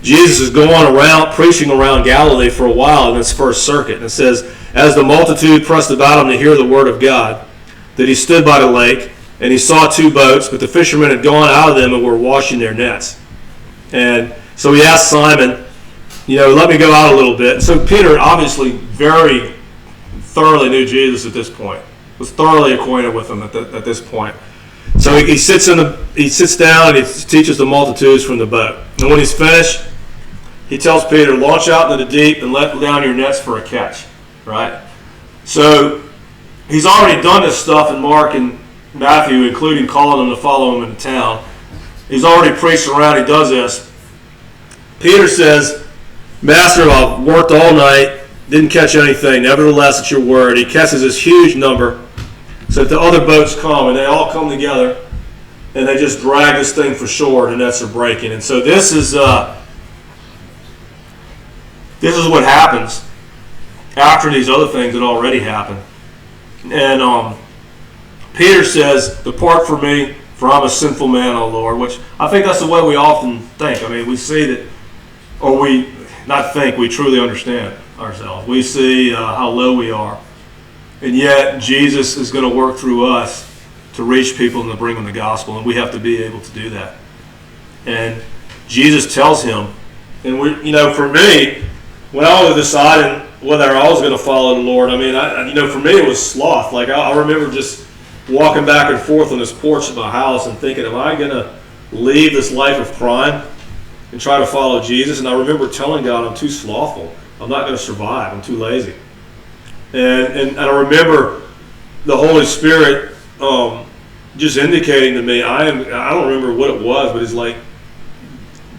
Jesus is going around, preaching around Galilee for a while in this first circuit. And it says, "As the multitude pressed about him to hear the word of God, that he stood by the lake, and he saw two boats, but the fishermen had gone out of them and were washing their nets. And so he asked Simon, let me go out a little bit. So Peter obviously very thoroughly knew Jesus at this point, was thoroughly acquainted with him at this point. So he sits down and he teaches the multitudes from the boat. And when he's finished, he tells Peter, launch out into the deep and let down your nets for a catch. Right? So he's already done this stuff in Mark and Matthew, including calling them to follow him into town. He's already preached around. He does this. Peter says, Master, I've worked all night, didn't catch anything. Nevertheless, it's your word. He catches this huge number so that the other boats come, and they all come together, and they just drag this thing for shore, and the nets are breaking. And so this is what happens after these other things that already happened. And Peter says, depart from me, for I'm a sinful man, O Lord, which I think that's the way we often think. I mean, we see that, or we not think, we truly understand ourselves. We see how low we are. And yet, Jesus is going to work through us to reach people and to bring them the gospel, and we have to be able to do that. And Jesus tells him, and for me, when I was deciding whether I was going to follow the Lord, I mean, for me it was sloth. Like I remember just walking back and forth on this porch of my house and thinking, am I going to leave this life of crime and try to follow Jesus? And I remember telling God, I'm too slothful. I'm not going to survive. I'm too lazy. And I remember the Holy Spirit just indicating to me, I don't remember what it was, but it's like,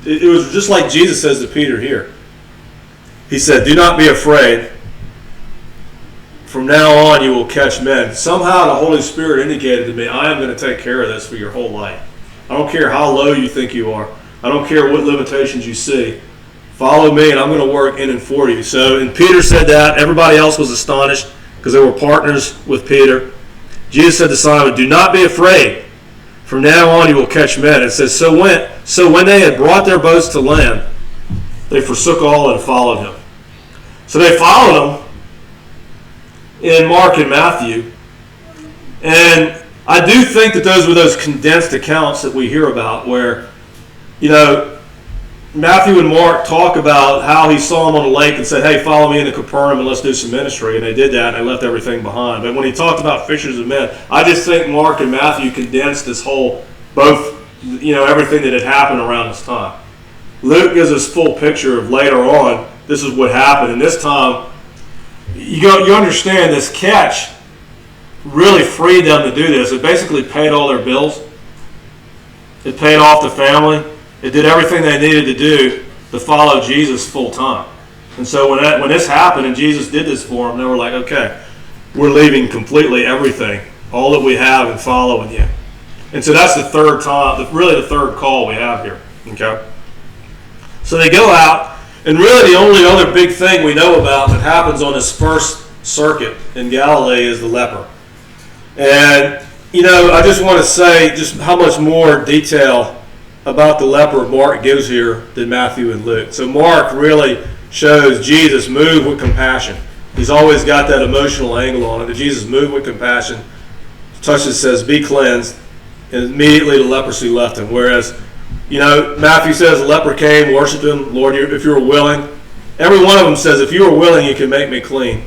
it was just like Jesus says to Peter here. He said, do not be afraid. From now on you will catch men. Somehow the Holy Spirit indicated to me, I am going to take care of this for your whole life. I don't care how low you think you are. I don't care what limitations you see. Follow me and I'm going to work in and for you. So, and Peter said that. Everybody else was astonished because they were partners with Peter. Jesus said to Simon, do not be afraid. From now on you will catch men. It says, so when they had brought their boats to land, they forsook all and followed him. So they followed him in Mark and Matthew. And I do think that those were those condensed accounts that we hear about where, Matthew and Mark talk about how he saw him on the lake and said, hey, follow me into Capernaum and let's do some ministry. And they did that and they left everything behind. But when he talked about fishers of men, I just think Mark and Matthew condensed this whole, everything that had happened around this time. Luke gives us full picture of later on, this is what happened. And this time, you understand this catch really freed them to do this. It basically paid all their bills. It paid off the family. It did everything they needed to do to follow Jesus full time. And so when this happened and Jesus did this for them, they were like, okay, we're leaving completely everything, all that we have, and following you. And so that's the third time, really the third call we have here. Okay. So they go out, and really the only other big thing we know about that happens on this first circuit in Galilee is the leper. And, I just want to say just how much more detail about the leper Mark gives here than Matthew and Luke. So Mark really shows Jesus move with compassion. He's always got that emotional angle on it. That Jesus moved with compassion, touches, says, be cleansed, and immediately the leprosy left him. Whereas, Matthew says the leper came, worshiped him, Lord, if you were willing. Every one of them says, if you were willing, you can make me clean.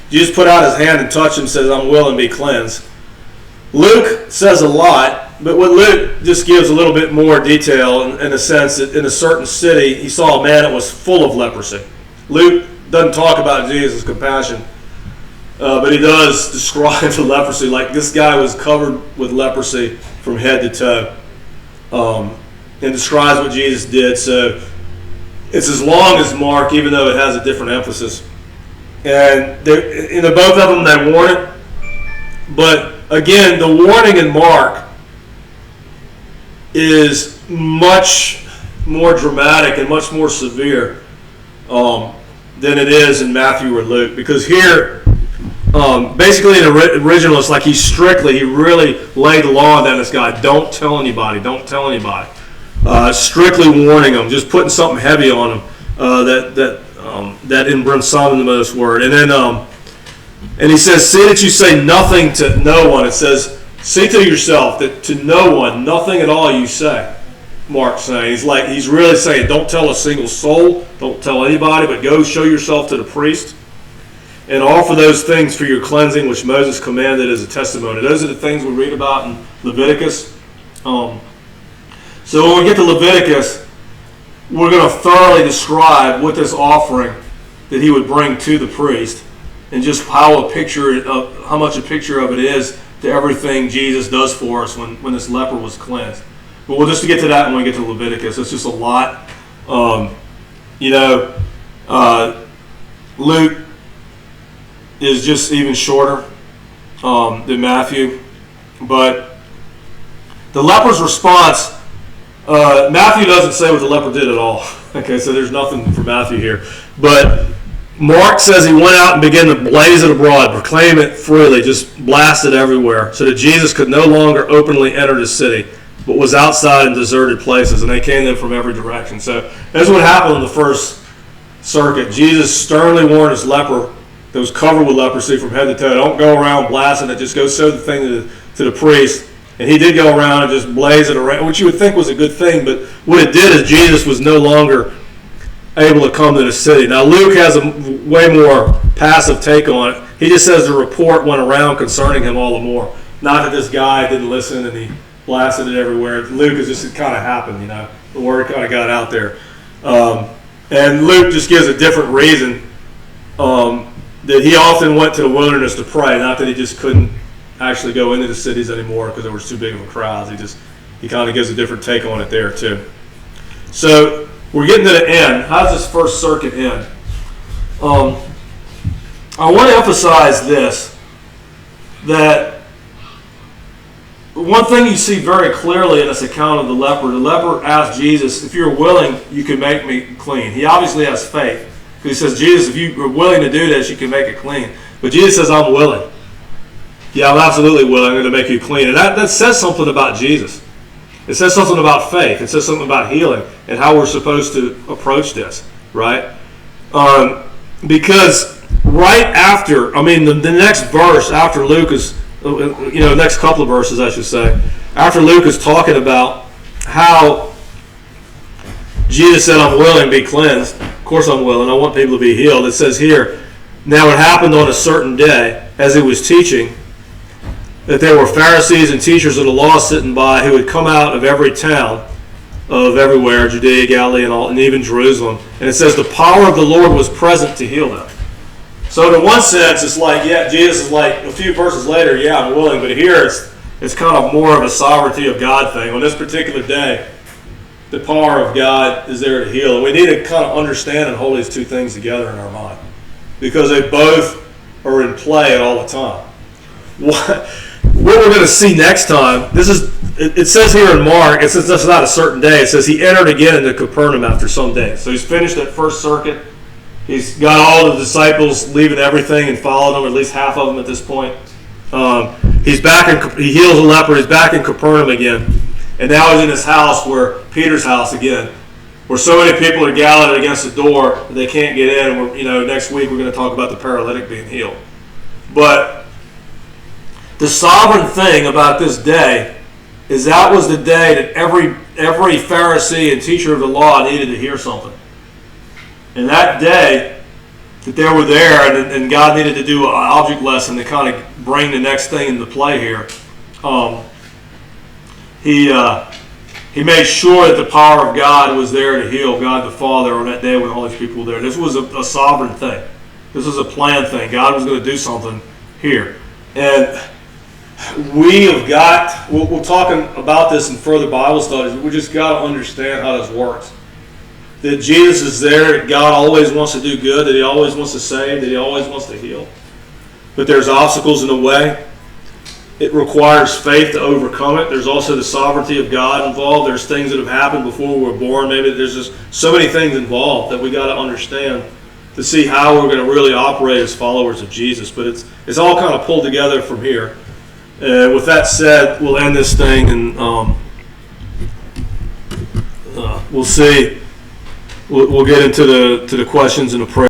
Jesus put out his hand and touched him, says, I'm willing, be cleansed. Luke says a lot, but what Luke just gives a little bit more detail in the sense that in a certain city, he saw a man that was full of leprosy. Luke doesn't talk about Jesus' compassion, but he does describe the leprosy like this guy was covered with leprosy from head to toe, and describes what Jesus did. So it's as long as Mark, even though it has a different emphasis. And in the both of them, they warn it. But again, the warning in Mark is much more dramatic and much more severe than it is in Matthew or Luke. Because here, basically in the original, it's like he really laid the law down this guy. Don't tell anybody. Don't tell anybody. Strictly warning them, just putting something heavy on them that embraces some of the most word. And then And he says, see that you say nothing to no one. It says, see to yourself that to no one, nothing at all you say. Mark's saying. He's really saying, don't tell a single soul, don't tell anybody, but go show yourself to the priest and offer those things for your cleansing which Moses commanded as a testimony. Those are the things we read about in Leviticus. So when we get to Leviticus, we're going to thoroughly describe what this offering that he would bring to the priest and just how much a picture of it is to everything Jesus does for us when this leper was cleansed. But we'll just get to that when we get to Leviticus. It's just a lot. Luke is just even shorter than Matthew. But the leper's response, Matthew doesn't say what the leper did at all. Okay, so there's nothing for Matthew here. But Mark says he went out and began to blaze it abroad, proclaim it freely, just blast it everywhere, so that Jesus could no longer openly enter the city, but was outside in deserted places, and they came to him from every direction. So that's what happened in the first circuit. Jesus sternly warned his leper that was covered with leprosy from head to toe, don't go around blasting it, just go show the thing to the priest. And he did go around and just blaze it around, which you would think was a good thing, but what it did is Jesus was no longer able to come to the city. Now Luke has a way more passive take on it. He just says the report went around concerning him all the more. Not that this guy didn't listen and he blasted it everywhere. Luke is just, it kind of happened, the word kind of got out there. And Luke just gives a different reason that he often went to the wilderness to pray, not that he just couldn't actually go into the cities anymore because there was too big of a crowd. He kind of gives a different take on it there too. So we're getting to the end. How does this first circuit end? I want to emphasize this, that one thing you see very clearly in this account of the leper asked Jesus, if you're willing, you can make me clean. He obviously has faith. Because he says, Jesus, if you are willing to do this, you can make it clean. But Jesus says, I'm willing. Yeah, I'm absolutely willing. I'm going to make you clean. And that says something about Jesus. It says something about faith. It says something about healing and how we're supposed to approach this, right? Because right after, the next verse after Luke is, next couple of verses, I should say, after Luke is talking about how Jesus said, I'm willing, be cleansed. Of course I'm willing. I want people to be healed. It says here, now it happened on a certain day, as he was teaching, that there were Pharisees and teachers of the law sitting by who had come out of every town of everywhere, Judea, Galilee, and even Jerusalem. And it says the power of the Lord was present to heal them. So in one sense, it's like, yeah, Jesus is like, a few verses later, yeah, I'm willing. But here it's kind of more of a sovereignty of God thing. On this particular day, the power of God is there to heal. And we need to kind of understand and hold these two things together in our mind, because they both are in play all the time. What we're going to see next time, it says here in Mark, it says that's not a certain day. It says he entered again into Capernaum after some days. So he's finished that first circuit. He's got all the disciples leaving everything and followed him, at least half of them at this point. He heals a leper. He's back in Capernaum again. And now he's in his house, Peter's house again, where so many people are gathered against the door that they can't get in. Next week we're going to talk about the paralytic being healed. But the sovereign thing about this day is that was the day that every Pharisee and teacher of the law needed to hear something. And that day that they were there and God needed to do an object lesson to kind of bring the next thing into play here, he made sure that the power of God was there to heal, God the Father, on that day when all these people were there. This was a sovereign thing. This was a planned thing. God was going to do something here. And we have got, we're talking about this in further Bible studies, we just got to understand how this works. That Jesus is there, that God always wants to do good, that he always wants to save, that he always wants to heal. But there's obstacles in the way. It requires faith to overcome it. There's also the sovereignty of God involved. There's things that have happened before we were born. Maybe there's just so many things involved that we got to understand to see how we're going to really operate as followers of Jesus. But it's all kind of pulled together from here. With that said, we'll end this thing, and we'll see. We'll get into the questions and the prayer.